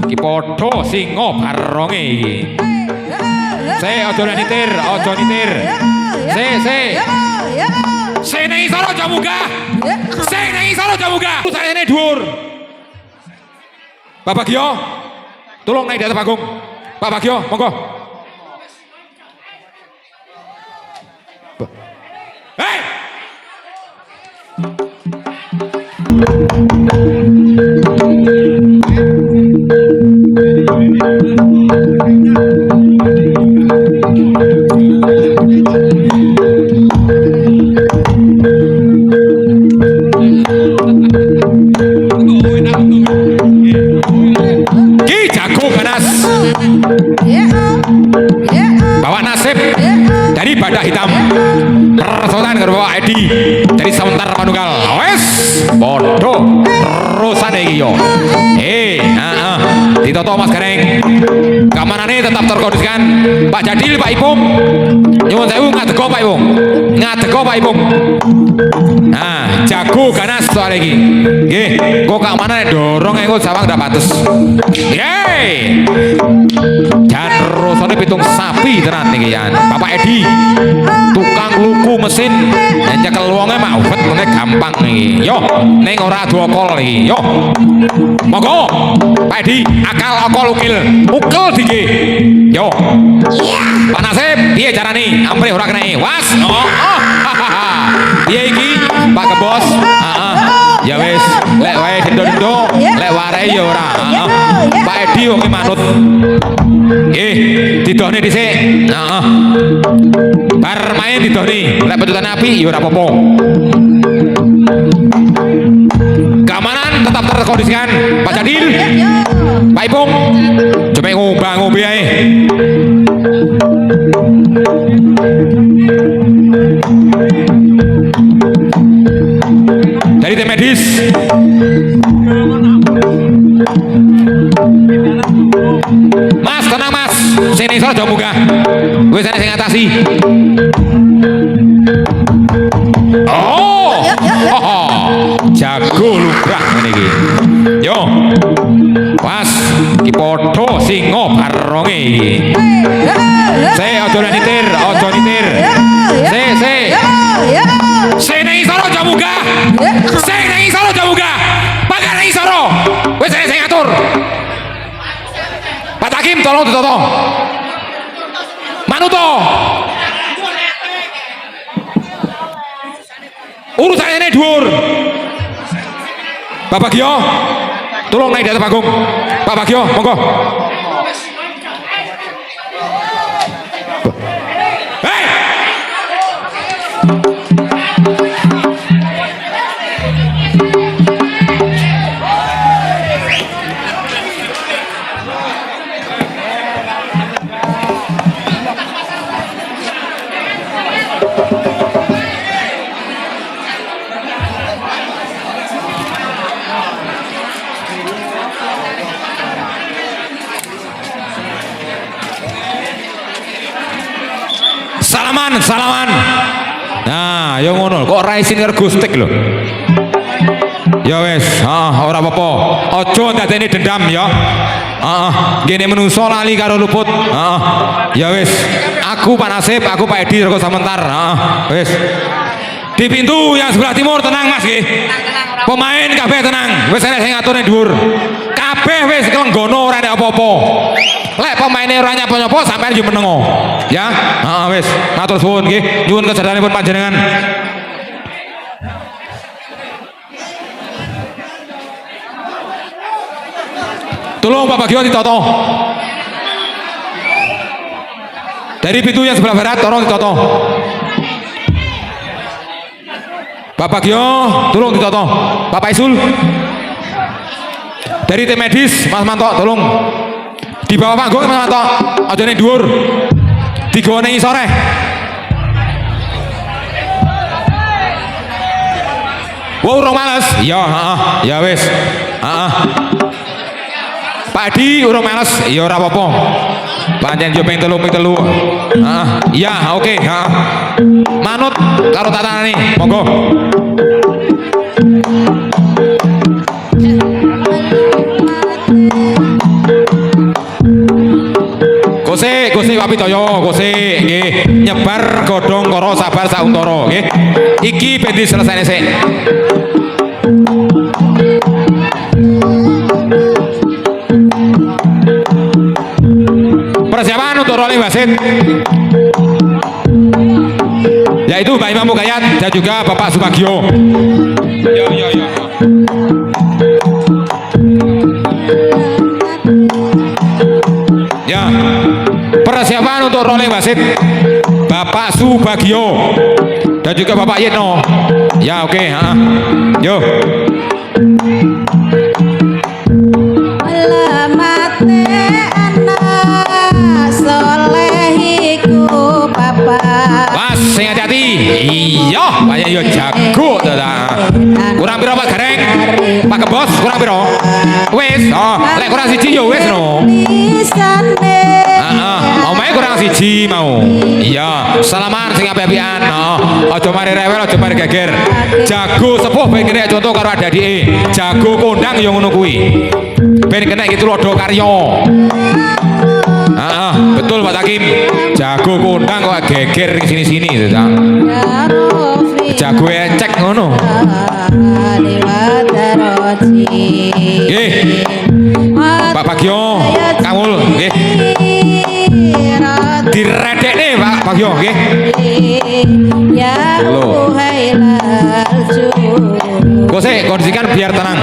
iki padha singa baronge iki. Aja nitir, aja nitir. Sing nang isor aja munggah. Sing nang isor aja munggah. Sarene dhuwur. Pak Bagio, tolong naik di atas panggung. Pak Bagio, monggo. Hei! Ki jago ganas. Bawa nasib dari Badak Hitam. Persoalan karo Bapak Edi dari Sementar Manunggal. Wes, bodoh terusan iki yo. Ditoto Mas Gareng. Keamanannya tetap terkondisikan. Pak Jadil, Pak Ipung. Nyuwun sewu ngadego Pak Ipung. Ngadego Pak Ipung. Nah, jago ganas soal iki. Nggih, kok keamanane dorong engko sawang ndak pates. Yeay. Jan rusane pitung sapi tenan niki yan. Bapak Edi. Tukang luku mesin nyekel wonge mak ubet ngene gampang niki. Yo, ning ora adu okol iki. Yo. Monggo. Pak Edi, akal okol ukil. Ukil dike. Yo. Pak Nasib, piye carane? Ampre ora kena. Was. Piye iki? Pak Kebos. Ya wis, lek wae dendo-dendo, lek warai ya ora. Pak Edi wong manut. Nggih, didohne dhisik. Bar main didohni, lek petutane api ya ora apa-apa. Keamanan tetap terkondisikan. Pak Jadil, Pak Ipung, coba ngobah-ngobah ae. Dari tim medis. Mas, tenang Mas. Sini soal jauh munggah. Wis ana sing ngatasi. Oh. Jago lubrah ngene iki. Yo. Mas, iki padha singa baronge iki. Aja nitir, aja nitir. Sing nang isor aja munggah. Sing nang isor aja munggah. Pagar nang isor. Wis sing ngatur. Pak Hakim tolong ditoto. Manuto. Urusan ini dhuwur. Pak Bagio, tolong naik di atas panggung. Pak Bagio, monggo. Hei! Salaman. Nah, yo ngono. Kok ora isin karo Gustik lho. Ya wis, ora apa-apa. Aja dadeni dendam ya. Gene menungso lali karo luput. Ya wis. Aku Pak Nasib, aku Pak Edi Reko Sementar. Wis. Di pintu yang sebelah timur tenang Mas nggih. Pemain kabeh tenang. Wis ana sing ngaturne dhuwur. Kabeh wis kelenggono ora ada apa-apa. Lek pemaine ora nyapa-nyapa sampean yo menengo. Ya? Wis, matur suwun nggih. Nyuwun kesedaranipun panjenengan. Tolong Pak Bagio ditoto. Dari pintu yang sebelah barat tolong ditoto. Pak Bagio, tolong ditoto. Pak Paisul. Dari tim medis Mas Manto tolong. Di bawah panggung Mas Manto, aja ning dhuwur. Digone isore. Wow, urung males. Iya, ya wis. Pak Edi urung males. Ya ora apa-apa. Pancen yo ping telu. Iya, oke, manut karo tatanane. Monggo. Kapitoyo Gose nggih nyebar godhong karo sabar sauntara nggih. Iki ben diselesaikan sik. Persiapan untuk rolling wasit yaitu Mbak Imam Mugayat dan juga Bapak Subagio. Yo. Ya, persiapan untuk rolling wasit Bapak Subagio dan juga Bapak Yitno. Ya oke, yo. Was, sing hati-hati. Iya, banyak yo jago ta. Kurang piro Pak Gareng? Pak Kebos kurang piro? Wis, lek kurang siji yo wis no. Omae kurang siji mau. Iya, salaman sing apik-apikan. Aja mari rewel, aja mari geger. Jago sepuh ben kena contoh karo adike. Jago kondang yo ngono kuwi. Ben kena iki tulodo karya. Betul Pak Takim. Jago kondang kok geger sini-sini gitu ta. Jago ecek ngono. Nggih. Pak Bagio, Kangul nggih. Diredekne Pak Bagio nggih. Gose kondisikan biar tenang.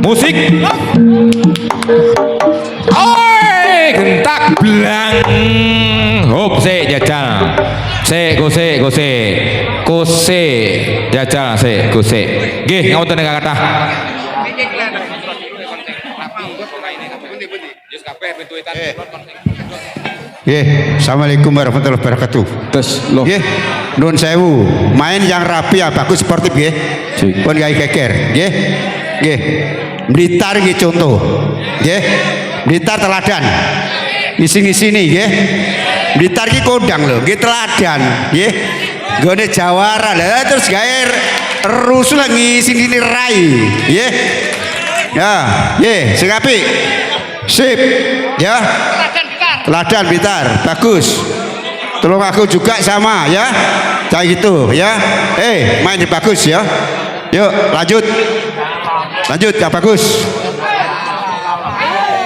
Musik. Oi, gentak blang. Hop se jajal. Gose jajal se gose. Nggih, ngapunten nek kathah. Assalamualaikum warahmatullahi wabarakatuh. Nggih, nuwun sewu. Main yang rapi ya bagus sportif nggih. Pun gawe geger, nggih. Nggih. Blitar nggih contoh. Nggih. Blitar teladan. Ngisi-ngisi nih nggih. Blitar ki kondang lho, nggih teladan, nggih. Gone jawara lha terus gawe rusuh ngisi-ngisi rai, nggih. Ya, nggih, sing apik. Sip, ya. Teladan Blitar, bagus. Tolong aku juga sama ya. Kayak gitu ya. Main di bagus ya. Yuk, lanjut. Lanjut ya bagus.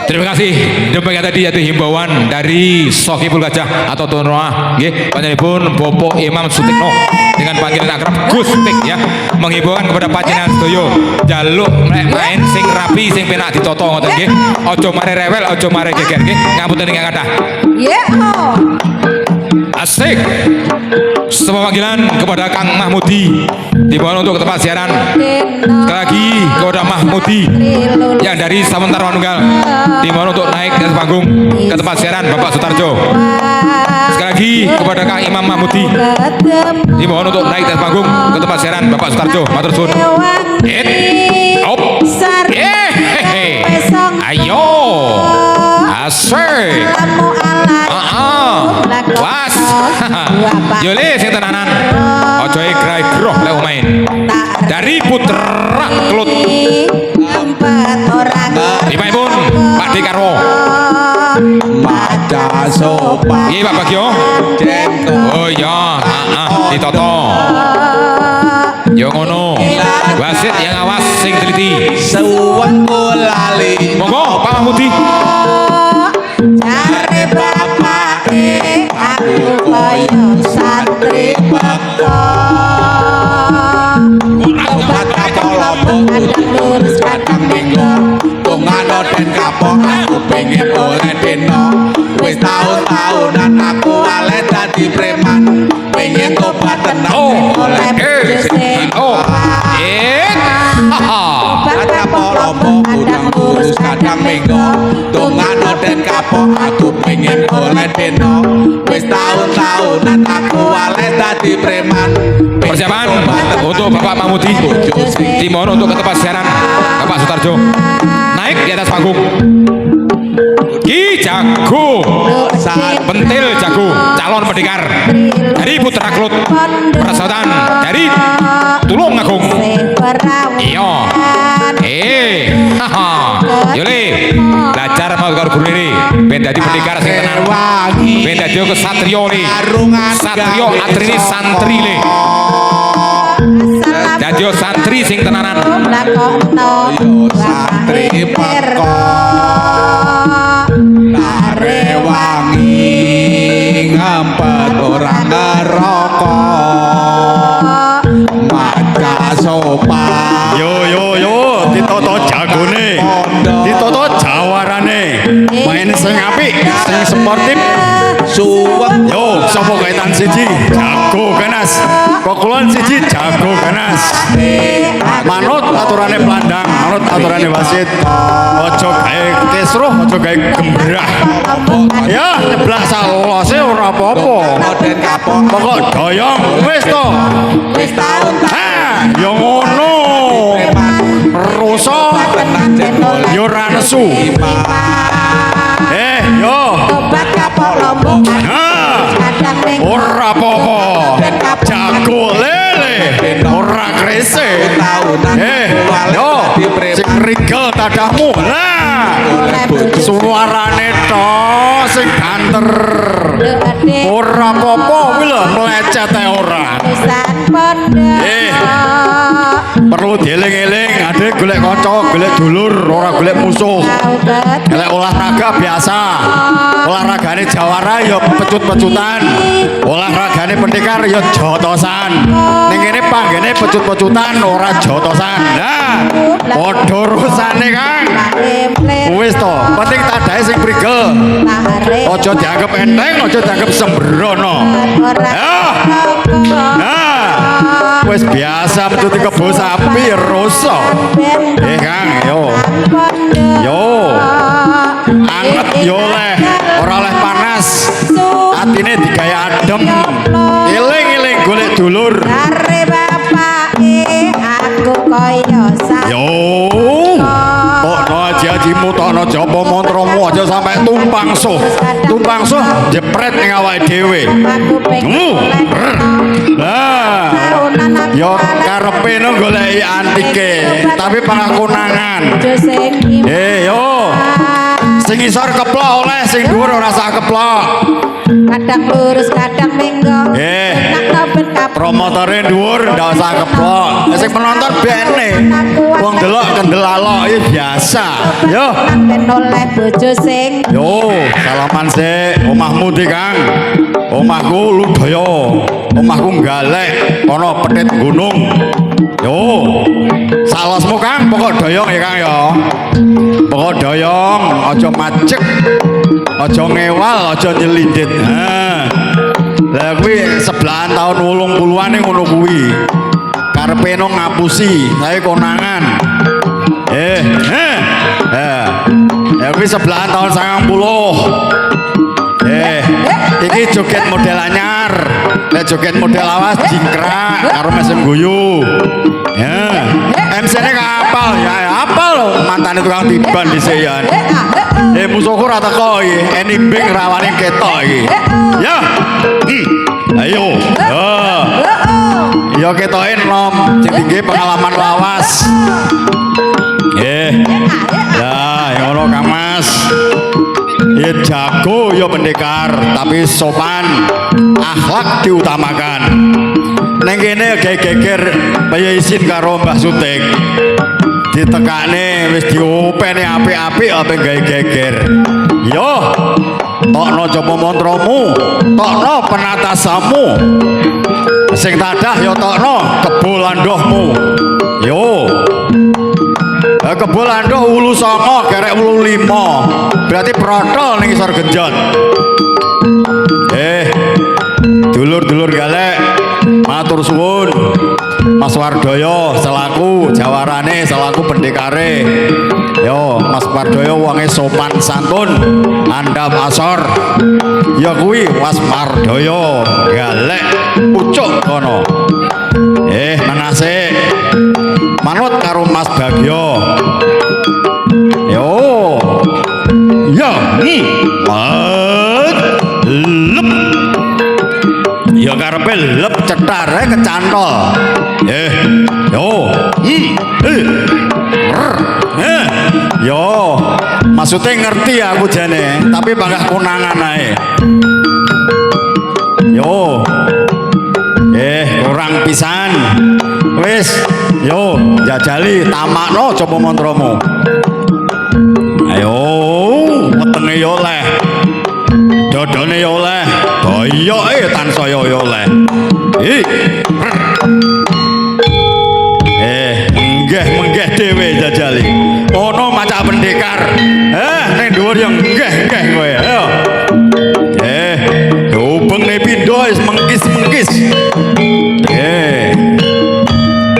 Terima kasih. Demikian tadi yaitu himbauan dari Sokipul Gajah atau Tuan Roa, nggih, panjenenganipun Bapak Imam Sutikno dengan panggilan akrab Gus Tik ya, menghimbauan kepada panjenengan sedaya jaluk main sing rapi sing penak ditata ngoten nggih. Aja mare rewel, aja mare geger nggih. Ngapunten ingkang kathah. Asik. Sebuah panggilan kepada Kang Mahmudi dimohon untuk ke tempat siaran. Sekali lagi kepada Mahmudi yang dari Samentara Manunggal dimohon untuk naik ke panggung ke tempat siaran Bapak Sutarjo. Sekali lagi kepada Kang Imam Mahmudi dimohon untuk naik ke panggung ke tempat siaran Bapak Sutarjo. Matur suwun. Ayo. Asik. Was. Yole sing tenanan. Aja egrai-groh lek main. Dari Putra Klut. Dimaipun Pak Dekarwo. Pada sopan. Iya Pak Bagio. Oh iya, ditoto. Yo ngono. Wasit yang awas sing teliti. Suwun lali. Monggo Pak Mahmudi. Jare bapake aku kaya santri beko. Obat kapolombo kadang lurus kadang minggu. Tungano den kapok aku pengen oleh dino. Wis tahun-tahunan aku alih dadi preman. Pengen tobat tenang oleh Obat kapolombo kadang lurus kadang minggu. Tungano den kapok aku pengen oleh dino. Wis tahun-tahunan aku alih dadi preman. Persiapan untuk Bapak Mahmudi dimohon untuk ke tempat siaran Bapak Sutarjo naik di atas panggung. Ki Jago Pentil Jago calon pendekar dari Putra Klut Persautan dari Tulung Agung. Iya Yole belajar mau karo guru ini ben dadi pendekar sing tenan ben dadi kesatria ne satria atrine santri le dadi santri sing tenanan santri peko Narewangi ngempet orang ngerokok maca sopan yo ditoto jagone ditoto jawarane main sing apik sing sportif suweng yo sapa kaitan siji jago ganas kokulon siji jago ganas manut aturane pelandang manut aturane wasit aja gawe kesruh aja gawe gembrah ya nyeblak salose ora apa-apa den kapok pokok doyong wis to wis taun ha yo ngono rusa tenan jebol yo ora nesu yo obat kapok lombok kadang ning ora apa-apa jago lele ora krese yo sing rigel tadahmu lah suarane to sing banter ora apa-apa kuwi lho mlecet ae ora urusan pondok perlu dieling-eling ade golek kanca golek dulur ora golek musuh golek olahraga biasa olahragane jawara ya pecut-pecutan olahragane pendekar ya jotosan ning kene panggene pecut-pecutan ora jotosan lah padha urusane Kang wis to penting tadahe sing prigel aja dianggap enteng aja dianggap sembrono ya nah wis biasa metuti kebo sapi ya rusa Kang yo anget yo leh ora oleh panas atine digawe adem eling-eling golek dulur are bapake aku kaya yo tokno aji-ajimu tokno japa mantramu aja sampai tumpang suh jepret ning awake dhewe lah yo karepe no goleki antike tapi pangakunangan yo sing isor keplok oleh sing dhuwur ora sak keplok kadang lurus kadang minggo promotore dhuwur ndak usah keplok sing penonton bene wong delok kendel alok iki biasa yo ben oleh bojo sing yo salaman sik omahmu ndi Kang omahku Ludaya omahku Galek ana Petit Gunung yo salosmu Kang pokok doyong ya Kang ya pokok doyong aja macek aja ngewal aja nyelindit lah kuwi sebelahan tahun 80-an ngono kuwi karepe no ngapusi saya konangan ya kuwi sebelahan tahun 90 iki joget model anyar nek joget model awas jingkrak karo mesem guyu ya MC-ne kapal ya apal lho mantane tukang tiban disian musuhku ora teko iki enibing rawane ketok iki ya ayo ya ketoke nom sing tinggi pengalaman lawas ya ngono Kang Mas ya jago ya pendekar tapi sopan akhlak diutamakan neng kene geger kaya isin karo Mbah Sutik ditekane wis diopene apik-apik ape gawe geger yo tokno japa mantramu tokno penatasamu sing tadah ya tokno kebo landhohmu yo kebo landhoh ulu 9 gerek ulu 5 berarti protol ning isor genjot dulur-dulur Galek matur suwun Mas Wardoyo selaku jawarane selaku pendekare yo Mas Wardoyo wonge sopan santun andap asor ya kuwi Mas Wardoyo Galek pucuk kono menase manut karo Mas Bagyo yo ya lep ya karepe lep cetar kecantol yo Yo, maksudnya ngerti aku jane, tapi bangga konangan ae. Yo, kurang pisan. Wis, yo, jajali tamakno coba montromu. Ayo, wetenge yo oleh. Dodone yo oleh. Boyoke tansaya yo oleh. Menggeh dhewe jajali. Ono maca pendekar. Ning dhuwur yo nggeh kowe. Ayo. Hubungne pindho wis mengkis-mengkis.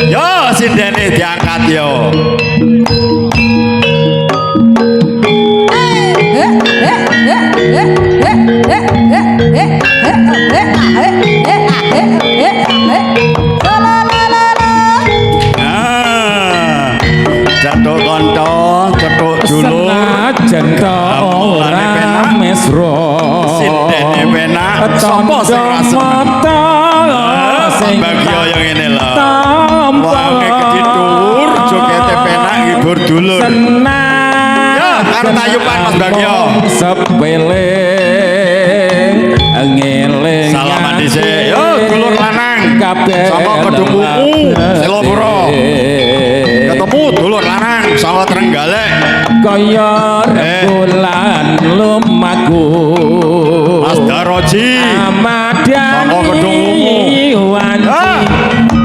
Yo sindene diangkat yo. Cetuk konco, cetuk julur, senajan ta ora mesra sindene penak, sapa sing rasem? Bagio yang ini lho. Wange keditur, jogete penak ngibur dulur. Ya, karo tayupan Mas Bagio. Sepele ngeling. Salaman dhisik. Yo, dulur lanang. Saka Kedungkuku, Selopuro. Ketemu dulur lanang saka Trenggalek. Kaya rembulan lumaku. Mas Daroji. Saka Kedungkuku.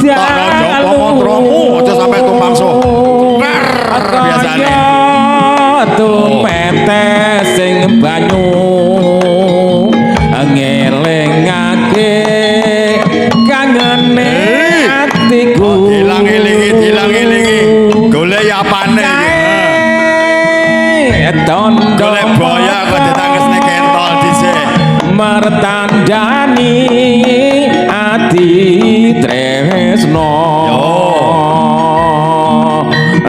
Tara Joko montromu aja sampai tumpangso. Biasane. Tumete sing banyu ngelingake kangene atiku. Dilang-ilingi. Golek apane iki? Golek boya kok ditangesne kentol dhisik. Martandani ati tresno.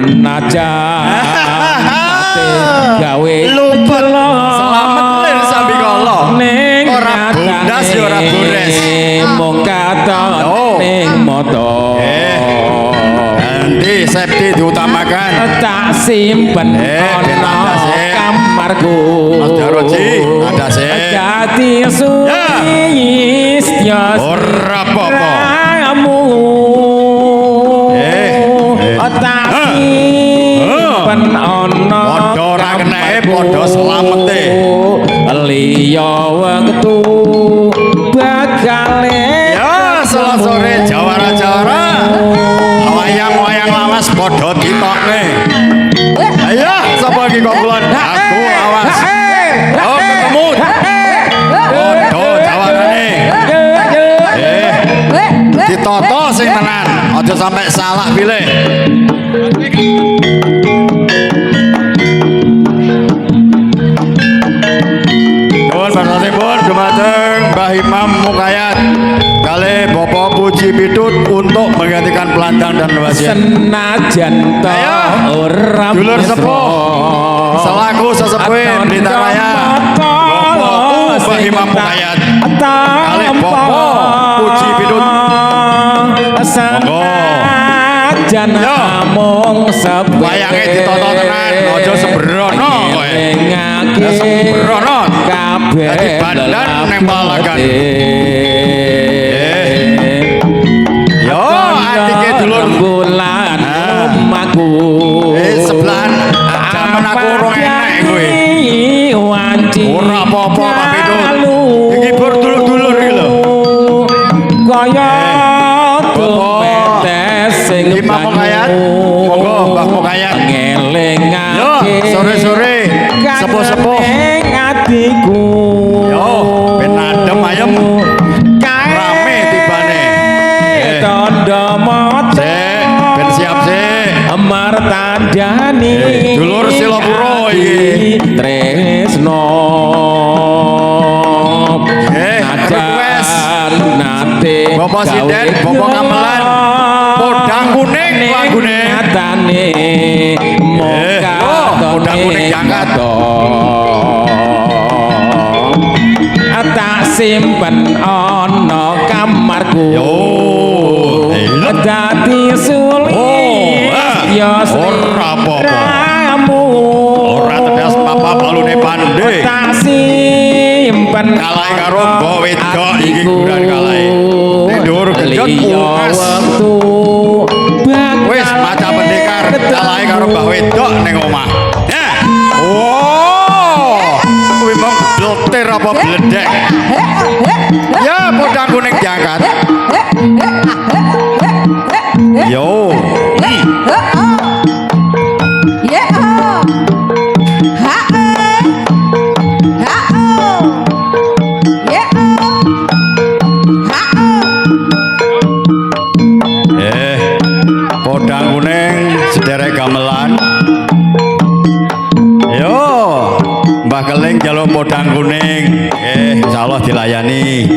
Najan gawe luput selamat lir sambi kala ora bundas ya ora gores mung katon ning moto nanti safety diutamakan tak simpen ana kamarku Mas Daroji ada sih dadi suwis ya ora apa-apa padha ora kenek padha slamete liya wektu bakale ya sore jawara-jawara wayang-wayang lawas padha ditokne ayo sapa iki kok kulon aku lawas oh ketemu padha jawarane ditoto sing tenan aja sampai salah pilih Pun dumateng Mbah Imam Mukayat kali Bapak Puji Pitut untuk menggantikan pelandang dan wasiat. Senajan to ora dulur sepuh selaku sesepuh Blitar Raya Bapak Mbah Imam Mukayat kali Bapak Puji Pitut senajan namung wayange ditoto tenan aja sembrono kowe sembrono dadi badan neng balagan yo atike dulur bulan omahku sebelahan jaman aku ora enek kowe ora apa-apa Pak Pitut iki bur dulur-dulur iki lho kaya tumetes sing Imam Mukayat monggo Mbah Mukayat ngelingake yo sore-sore sepuh-sepuh atiku yo ben adem ayem rame tibane tondo moto ben siap sik martandani dulur Selopuro iki tresno nate Bapak Sinden Bapak Kamelan podang kuning lagune atane moka podang kuning jangkat tak simpen ana kamarku dadi sulit ya ora apa-apa ramu pandhe. Tak simpen Kalahe karo mbok wedok iki guran kalahe. Ning dhuwur gendut pungas. Wis maca pendekar kalahe karo mbah wedok ning omah. Ya. Wow. Kuwi mong bleter apa bledek? Ya podang kuning diangkat. Yo. Podang kuning sederek gamelan. Yo, Mbah Keling jaluk podang kuning. Insyaallah dilayani.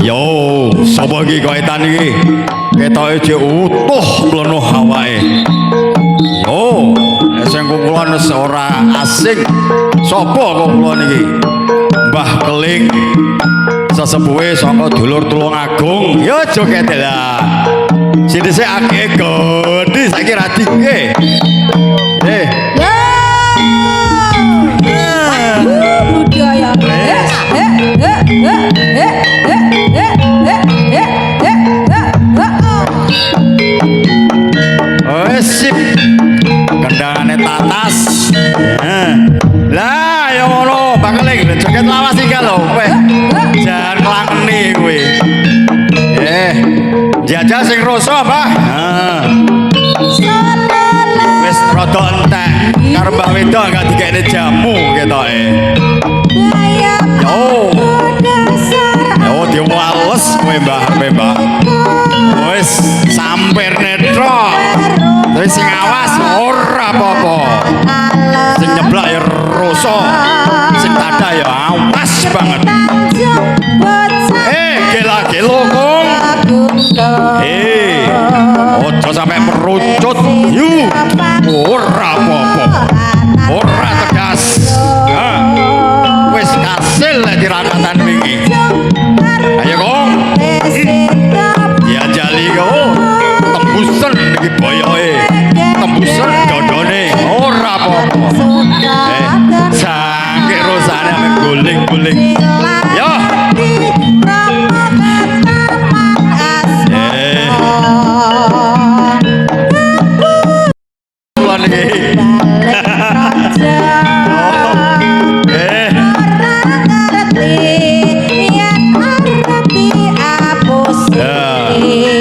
Yo, sapa iki kok etan iki? Ketoke jek utuh mlenuh awake. Yo, sing kula wis ora asing. Sapa kok kula niki? Mbah Keling sesepuhe saka dulur Tulungagung. Ya aja ketel lah. Sini sik akeh gedhi saiki ra dike. Budaya. Sip. Kendangane tatas. Lah ya ngono, Mbah Keling joget lawas iki lho. Jangan nglangeni kowe. Jajah sing rasa, Mbah. Wis rada entek karo Mbah Wedok gak dikene jamu ketoke. Yo diwales kowe Mbah. Wis sampir netro. Terus sing awas ora apa-apa. Sing nyeblak ya rasa. Sing tada ya awas banget. Gelo kong. Ojo sampai merucut. Yu. Ora apa-apa. Ora tegas. Wis kasil tirakatan wingi. Ayo kong. Ya jali kok. Tembusan iki boyoke. Tembusan dodone. Ora apa-apa. Sangke rusane ame guling-guling. Yo.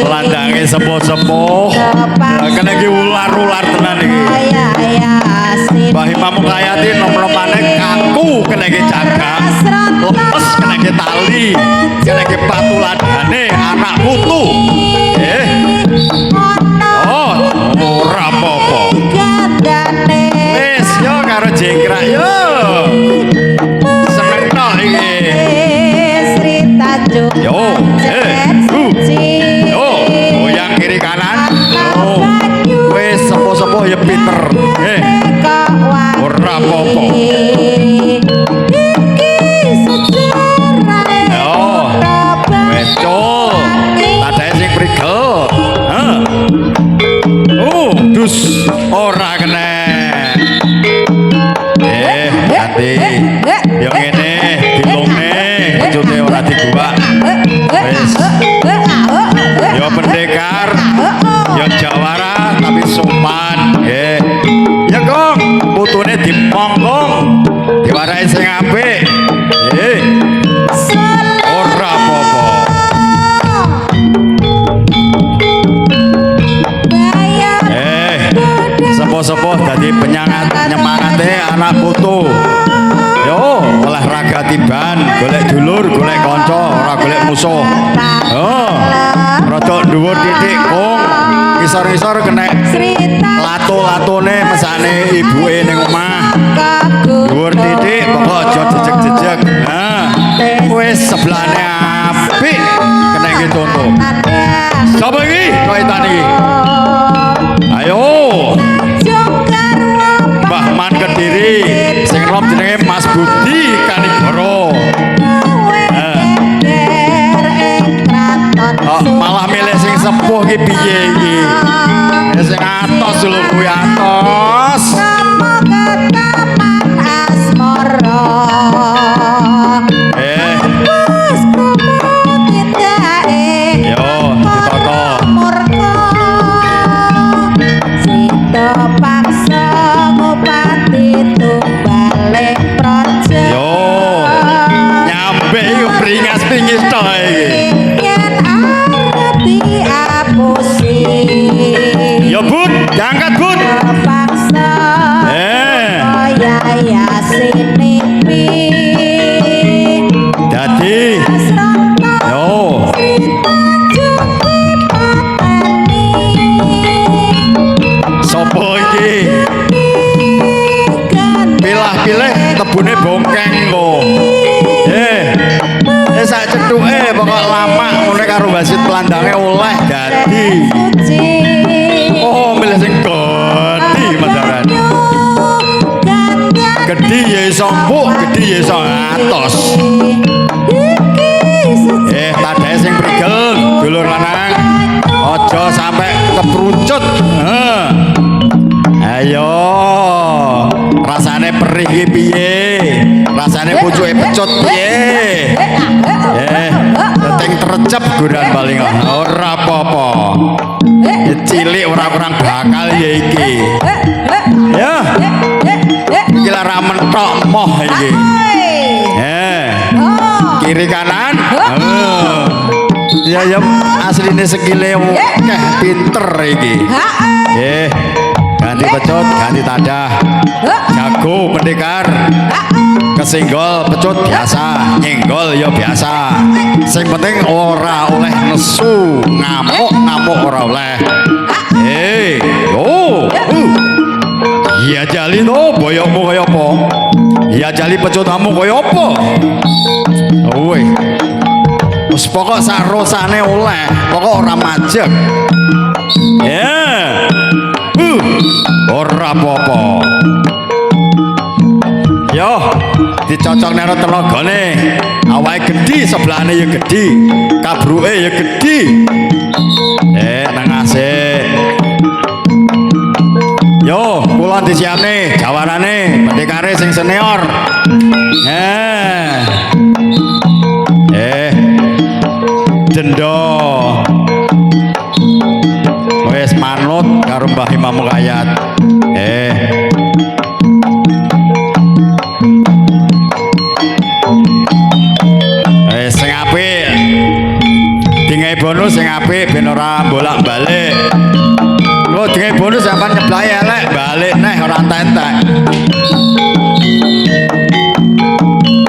Landange sepuh-sepuh. Kene iki ular-ular tenan iki. Mbah Imam Mukayati nom-nomane kaku kene iki jagang. Lepas kene iki tali. Kene iki patuladane anak putu. Ora apa-apa. Wis yo karo jengkrak yo. Seneng tok iki. Yo, yo, goyang kiri kanan. Wis sepuh-sepuh ya pinter. Ora apa-apa. Yo, wecul. Tadahe sing prigel. Dus ora kena. Ganti. Yo ngene, dilongne, ujute ora digubak. Wis. Yo pendekar, yo jawara tapi sopan. Ya kong, putune dimongkong, diwarai sing apik. Ora apa-apa. Sepuh-sepuh dadi penyangat nyemangate anak putu. Yo, olahraga tiban, golek dulur, golek kanca, ora golek musuh. Rada dhuwur titik kong, ngisor-ngisor kena lato-latone mesane ibuke ning omah. Dhuwur titik pokok aja jejeg-jejeg. Wis sebelane apik kena iki conto. Sapa iki? Kaitan iki. Ayo. Mbah Man Kediri sing nom jenenge Mas Budi Kanigoro. Malah milih sing sepuh ki piye iki? Sing atos lho kuwi atos. Namo ketaman asmara. Wis krungu tindake. Yo, ditata. Murka. Sita paksa ngobati tumbale praja. Yo. Nyampe iku bringas-bringis to iki. Yen arep diapusi. Yo Bud, diangkat Bud. Paksa kaya yasine pi. Dadi yo sapa iki? Pilah-pilih tebune bongkeng kok. Sak cethuke pokok lama ngene karo wasit pelandange oleh dadi. Oh, milih sing gedhi Madaran. Gedhi ya iso empuk, gedhi ya iso atos. Tadahe sing prigel, dulur lanang. Aja sampe keprucut. Ayo. Rasane perih ki piye? Rasane pucuke pecut piye? Teteng trecep guran paling ora apa-apa. Cilik ora kurang bakal ya iki. Ya. Iki lah ra mentok moh iki. Kiri kanan. Ya ya asline sekile akeh pinter iki. Ganti pecut, ganti tadah. Jago pendekar. Kesenggol pecut biasa, nyenggol ya biasa. Sing penting ora oleh nesu, ngamuk ora oleh. Iya jali to, boyokmu kaya apa? Iya jali pecutmu kaya apa? Woi. Wis pokok sarosane oleh, pokok ora majek. Ora apa-apa. Yo, dicocok nero tenagane. Awake gedhi, sebelahane ya gedhi. Kabruke ya gedhi. Nang asik. Yo, kula disiapne jawarane pendekare sing senior. Dendo. Wes manut karo Mbah Imam Mukayat. Sing apik. Dingai bonus sing apik ben ora bolak-balik. Lo dingai bonus sampean nyeblai elek, balik neh ora entek-entek.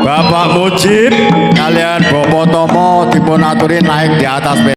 Bapak Mujib kalian Bapak Tomo dipun aturi naik di atas